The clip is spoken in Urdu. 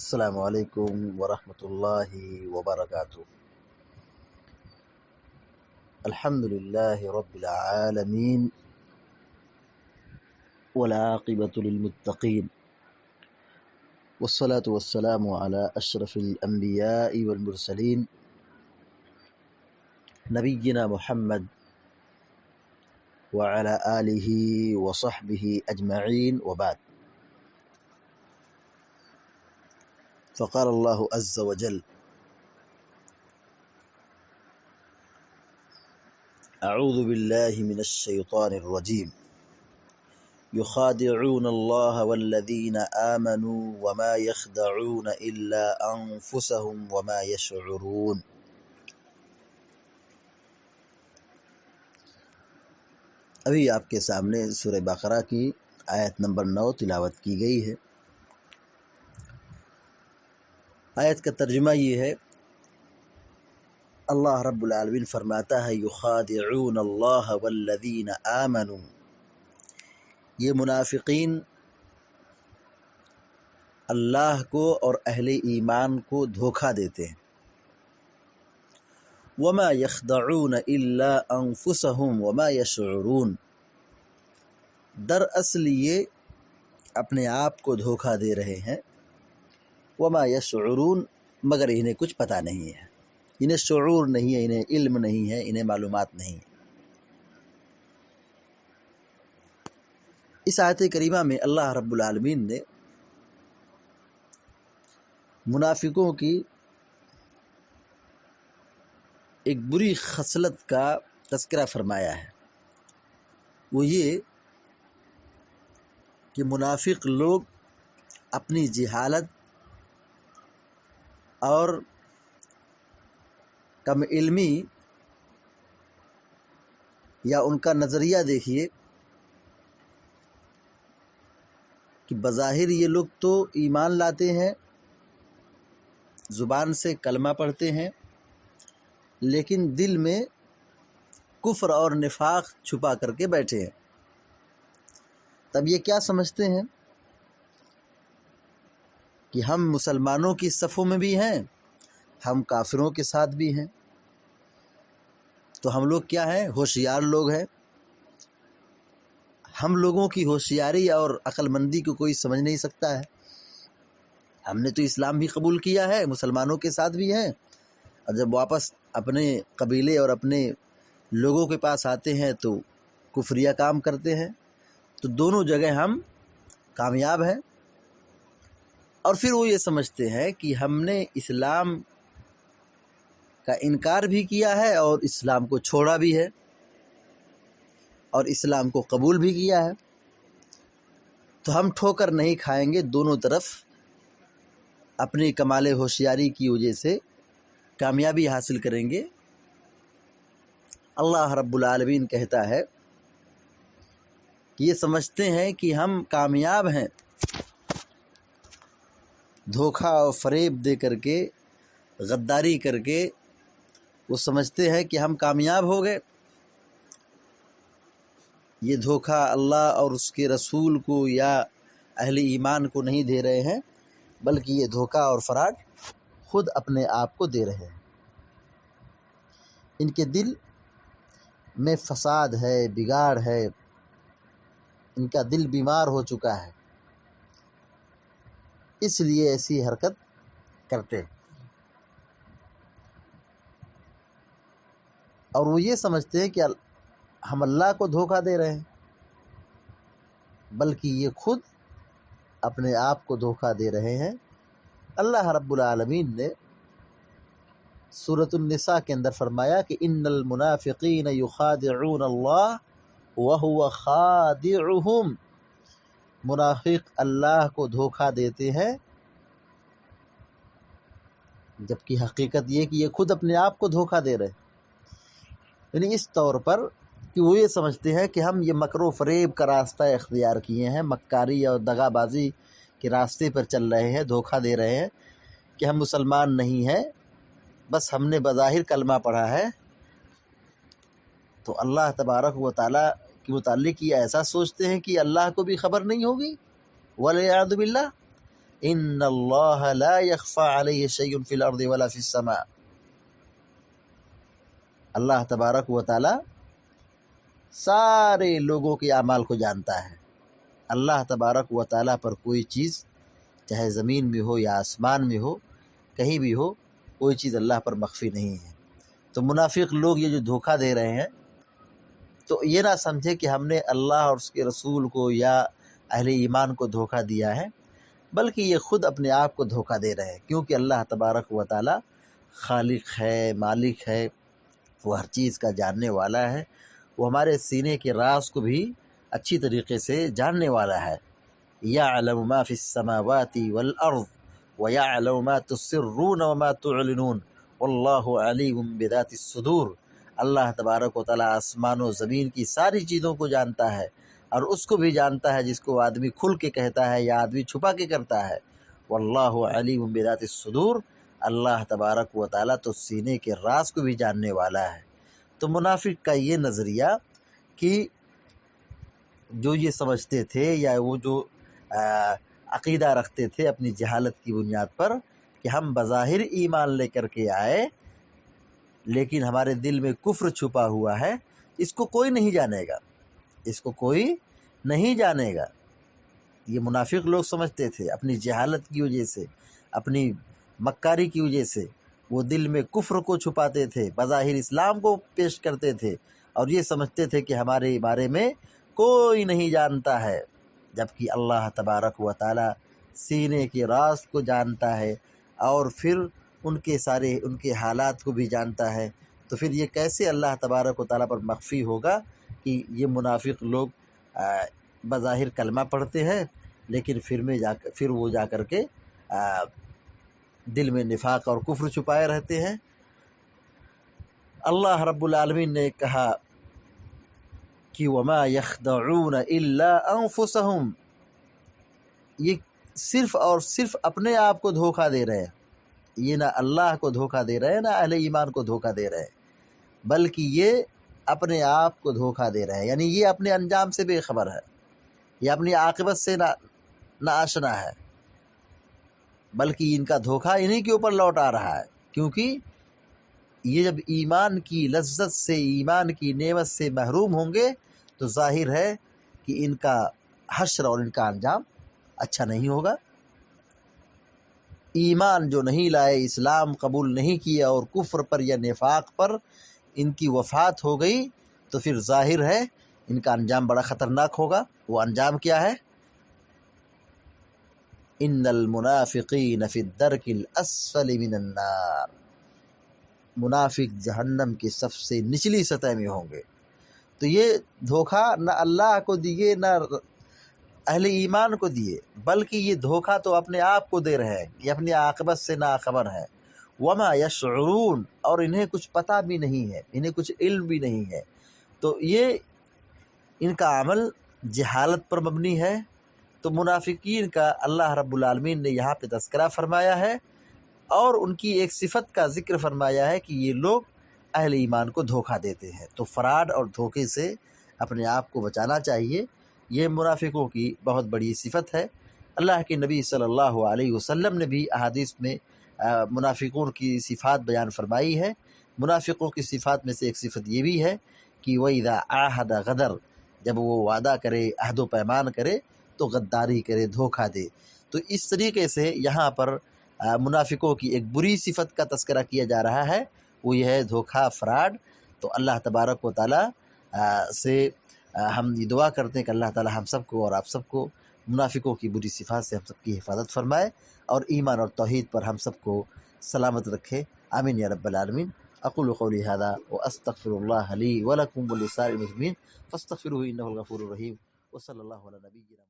السلام علیکم ورحمۃ اللہ وبرکاتہ۔ الحمد للہ رب العالمین والعاقبۃ للمتقین والصلاة والسلام علی اشرف الانبیاء والمرسلین نبینا محمد وعلی آلہ وصحبہ اجمعین وبعد۔ فقال اللہ عز وجل: اعوذ باللہ من الشیطان الرجیم یخادعون اللہ والذین آمنوا وما یخدعون الا انفسهم وما یشعرون۔ ابھی آپ کے سامنے سورہ بقرہ کی آیت نمبر 9 تلاوت کی گئی ہے۔ آیت کا ترجمہ یہ ہے، اللہ رب العالمین فرماتا ہے یخادعون اللہ والذین آمنوا، یہ منافقین اللہ کو اور اہل ایمان کو دھوکہ دیتے ہیں۔ وما یخدعون الا انفسهم وما یشعرون، دراصل یہ اپنے آپ کو دھوکہ دے رہے ہیں۔ وما یشعرون، مگر انہیں کچھ پتہ نہیں ہے، انہیں شعور نہیں ہے، انہیں علم نہیں ہے، انہیں معلومات نہیں ہے۔ اس آیت کریمہ میں اللہ رب العالمین نے منافقوں کی ایک بری خصلت کا تذکرہ فرمایا ہے، وہ یہ کہ منافق لوگ اپنی جہالت اور کم علمی یا ان کا نظریہ دیکھیے کہ بظاہر یہ لوگ تو ایمان لاتے ہیں، زبان سے کلمہ پڑھتے ہیں، لیکن دل میں کفر اور نفاق چھپا کر کے بیٹھے ہیں۔ تب یہ کیا سمجھتے ہیں کہ ہم مسلمانوں کی صفوں میں بھی ہیں، ہم کافروں کے ساتھ بھی ہیں، تو ہم لوگ کیا ہیں؟ ہوشیار لوگ ہیں۔ ہم لوگوں کی ہوشیاری اور عقل مندی کو کوئی سمجھ نہیں سکتا ہے۔ ہم نے تو اسلام بھی قبول کیا ہے، مسلمانوں کے ساتھ بھی ہیں، اور جب واپس اپنے قبیلے اور اپنے لوگوں کے پاس آتے ہیں تو کفریہ کام کرتے ہیں، تو دونوں جگہ ہم کامیاب ہیں۔ اور پھر وہ یہ سمجھتے ہیں کہ ہم نے اسلام کا انکار بھی کیا ہے اور اسلام کو چھوڑا بھی ہے، اور اسلام کو قبول بھی کیا ہے، تو ہم ٹھوکر نہیں کھائیں گے، دونوں طرف اپنی کمال ہوشیاری کی وجہ سے کامیابی حاصل کریں گے۔ اللہ رب العالمین کہتا ہے کہ یہ سمجھتے ہیں کہ ہم کامیاب ہیں، دھوکہ اور فریب دے کر کے، غداری کر کے وہ سمجھتے ہیں کہ ہم کامیاب ہو گئے۔ یہ دھوکہ اللہ اور اس کے رسول کو یا اہل ایمان کو نہیں دے رہے ہیں، بلکہ یہ دھوکہ اور فراڈ خود اپنے آپ کو دے رہے ہیں۔ ان کے دل میں فساد ہے، بگاڑ ہے، ان کا دل بیمار ہو چکا ہے، اس لیے ایسی حرکت کرتے ہیں۔ اور وہ یہ سمجھتے ہیں کہ ہم اللہ کو دھوکہ دے رہے ہیں، بلکہ یہ خود اپنے آپ کو دھوکہ دے رہے ہیں۔ اللہ رب العالمین نے سورۃ النساء کے اندر فرمایا کہ ان المنافقین یخادعون اللہ وہو خادعہم، منافق اللہ کو دھوکہ دیتے ہیں، جبکہ حقیقت یہ کہ یہ خود اپنے آپ کو دھوکہ دے رہے ہیں۔ یعنی اس طور پر کہ وہ یہ سمجھتے ہیں کہ ہم یہ مکر و فریب کا راستہ اختیار کیے ہیں، مکاری اور دغا بازی کے راستے پر چل رہے ہیں، دھوکہ دے رہے ہیں کہ ہم مسلمان نہیں ہیں، بس ہم نے بظاہر کلمہ پڑھا ہے۔ تو اللہ تبارک و تعالیٰ کے متعلق یہ ایسا سوچتے ہیں کہ اللہ کو بھی خبر نہیں ہوگی، والعیاذ باللہ۔ ان اللہ لا یخفی علیہ شیء فی الارض ولا فی السماء. اللہ تبارک و تعالی سارے لوگوں کے اعمال کو جانتا ہے. اللہ تبارک و تعالی پر کوئی چیز چاہے زمین میں ہو یا آسمان میں ہو، کہیں بھی ہو، کوئی چیز اللہ پر مخفی نہیں ہے. تو منافق لوگ یہ جو دھوکہ دے رہے ہیں، تو یہ نہ سمجھے کہ ہم نے اللہ اور اس کے رسول کو یا اہل ایمان کو دھوکہ دیا ہے، بلکہ یہ خود اپنے آپ کو دھوکہ دے رہے ہیں، کیونکہ اللہ تبارک و تعالی خالق ہے، مالک ہے، وہ ہر چیز کا جاننے والا ہے. وہ ہمارے سینے کے راز کو بھی اچھی طریقے سے جاننے والا ہے. یعلم ما فی السماوات والارض ویعلم ما تسرون وما تعلنون واللہ علیم بذات الصدور. اللہ تبارک و تعالیٰ آسمان و زمین کی ساری چیزوں کو جانتا ہے، اور اس کو بھی جانتا ہے جس کو آدمی کھل کے کہتا ہے یا آدمی چھپا کے کرتا ہے. واللہ علیم بذات الصدور. اللہ تبارک و تعالیٰ تو سینے کے راز کو بھی جاننے والا ہے. تو منافق کا یہ نظریہ کہ جو یہ سمجھتے تھے یا وہ جو عقیدہ رکھتے تھے اپنی جہالت کی بنیاد پر کہ ہم بظاہر ایمان لے کر کے آئے لیکن ہمارے دل میں کفر چھپا ہوا ہے، اس کو کوئی نہیں جانے گا، اس کو کوئی نہیں جانے گا. یہ منافق لوگ سمجھتے تھے اپنی جہالت کی وجہ سے، اپنی مکاری کی وجہ سے وہ دل میں کفر کو چھپاتے تھے، بظاہر اسلام کو پیش کرتے تھے، اور یہ سمجھتے تھے کہ ہمارے بارے میں کوئی نہیں جانتا ہے، جبکہ اللہ تبارک و تعالی سینے کے راز کو جانتا ہے اور پھر ان کے حالات کو بھی جانتا ہے. تو پھر یہ کیسے اللہ تبارک و تعالیٰ پر مخفی ہوگا کہ یہ منافق لوگ بظاہر کلمہ پڑھتے ہیں لیکن پھر وہ جا کر کے دل میں نفاق اور کفر چھپائے رہتے ہیں. اللہ رب العالمین نے کہا کہ وما یخدعون الا انفسہم، یہ صرف اور صرف اپنے آپ کو دھوکہ دے رہے ہیں. یہ نہ اللہ کو دھوکہ دے رہے ہیں نہ اہل ایمان کو دھوکہ دے رہے ہیں، بلکہ یہ اپنے آپ کو دھوکہ دے رہے ہیں. یعنی یہ اپنے انجام سے بے خبر ہے، یہ اپنی عاقبت سے نہ آشنا ہے، بلکہ ان کا دھوکہ انہی کے اوپر لوٹ آ رہا ہے. کیونکہ یہ جب ایمان کی لذت سے، ایمان کی نعمت سے محروم ہوں گے تو ظاہر ہے کہ ان کا حشر اور ان کا انجام اچھا نہیں ہوگا. ایمان جو نہیں لائے، اسلام قبول نہیں کیا اور کفر پر یا نفاق پر ان کی وفات ہو گئی تو پھر ظاہر ہے ان کا انجام بڑا خطرناک ہوگا. وہ انجام کیا ہے؟ ان المنافقین فی الدرک الاسفل من النار، منافق جہنم کی سب سے نچلی سطح میں ہوں گے. تو یہ دھوکہ نہ اللہ کو دیے نہ اہل ایمان کو دیے، بلکہ یہ دھوکہ تو اپنے آپ کو دے رہے ہیں، یہ اپنی عاقبت سے ناخبر ہے. وما یشعرون، اور انہیں کچھ پتہ بھی نہیں ہے، انہیں کچھ علم بھی نہیں ہے. تو یہ ان کا عمل جہالت پر مبنی ہے. تو منافقین کا اللہ رب العالمین نے یہاں پہ تذکرہ فرمایا ہے اور ان کی ایک صفت کا ذکر فرمایا ہے کہ یہ لوگ اہل ایمان کو دھوکہ دیتے ہیں. تو فراڈ اور دھوکے سے اپنے آپ کو بچانا چاہیے. یہ منافقوں کی بہت بڑی صفت ہے. اللہ کے نبی صلی اللہ علیہ وسلم نے بھی احادیث میں منافقوں کی صفات بیان فرمائی ہے. منافقوں کی صفات میں سے ایک صفت یہ بھی ہے کہ وَإِذَا عَاهَدَ غَدَرَ، جب وہ وعدہ کرے، عہد و پیمان کرے تو غداری کرے، دھوکہ دے. تو اس طریقے سے یہاں پر منافقوں کی ایک بری صفت کا تذکرہ کیا جا رہا ہے، وہ یہ ہے دھوکہ، فراڈ. تو اللہ تبارک و تعالیٰ سے ہم یہ دعا کرتے ہیں کہ اللہ تعالیٰ ہم سب کو اور آپ سب کو منافقوں کی بری صفات سے ہم سب کی حفاظت فرمائے اور ایمان اور توحید پر ہم سب کو سلامت رکھے. آمین یا رب العالمین. اقول قولی هذا واستغفر الله لي ولكم ولسائر المسلمين فاستغفروه انه الغفور الرحیم. وصلی اللہ علی نبینا